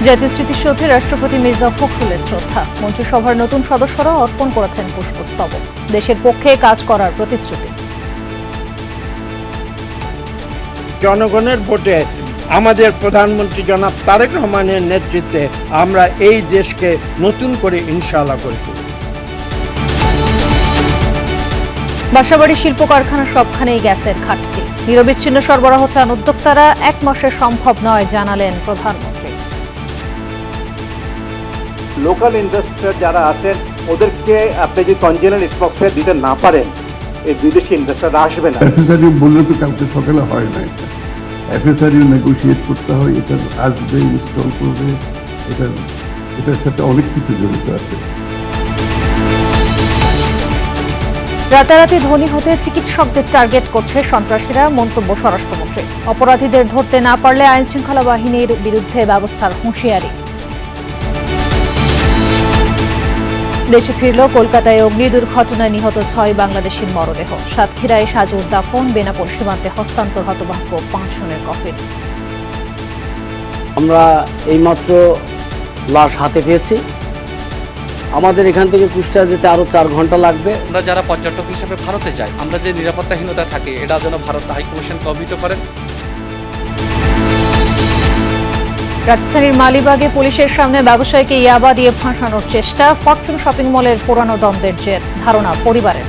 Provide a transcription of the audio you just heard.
জাতীয় স্মৃতিসৌধে রাষ্ট্রপতি মির্জা ফখরুলের শ্রদ্ধা। মন্ত্রিসভার নতুন সদস্যরা অর্পণ করেছেন পুষ্পস্তবক। দেশের পক্ষে কাজ করার প্রতিশ্রুতি। জনগণের ভোটে আমাদের প্রধানমন্ত্রী জনাব তারেক রহমানের নেতৃত্বে আমরা এই দেশকে নতুন করে ইনশাআল্লাহ গড়ে তুলব। বাসাবাড়ি শিল্প কারখানা সবখানেই গ্যাসের ঘাটতি। নিরবিচ্ছিন্ন সরবরাহ চান উদ্যোক্তারা। 1 মাসে সম্ভব নয় জানালেন প্রধানমন্ত্রী। লোকাল ইন্ডাস্ট্রি যারা আছেন ওদেরকে আপনি যদি কনজেনারেল অ্যাটমসফিয়ার দিতে না পারেন, এই বিদেশি ইন্ডাস্ট্রি আসবে না। এসএসআরি বললে তো কালকে সকালে হয় না। এটা এসএসআরি নেগোশিয়েট করতে হয়, এটা আসবে, ইনস্টল করবে, এটার সাথে অনেক কিছু জড়িত আছে। রাতারাতি ধনী হতে চিকিৎসকদের টার্গেট করছে সন্ত্রাসীরা, মন্তব্য স্বরাষ্ট্রমন্ত্রী। অপরাধীদের ধরতে না পারলে আইনশৃঙ্খলা বাহিনীর বিরুদ্ধে ব্যবস্থার হুঁশিয়ারি। দেশে ফিরল কলকাতায় অগ্নি দুর্ঘটনায় নিহত 6 বাংলাদেশির মরদেহ। সাতক্ষীরায় সাজুর দাফন, বেনাপোল সীমান্তে হস্তান্তর হতভাগ্য 5 জনের কফিন। আমরা এইমাত্র লাশ হাতে পেয়েছি। আমাদের এখান থেকে কুষ্টিয়া যেতে আরো 4 ঘন্টা লাগবে। আমরা যারা পর্যটক হিসেবে ভারতে যাই, আমরা যে নিরাপত্তাহীনতা থাকে, এটা যেন ভারত হাইকমিশনকে অবহিত করেন। রাজধানীর মালিবাগে পুলিশের সামনে ব্যবসায়ীকে ইয়াবা দিয়ে ফাঁসানোর চেষ্টা। ফরচুন শপিং মলের পুরানো দ্বন্দ্বের জের, ধারণা পরিবারের।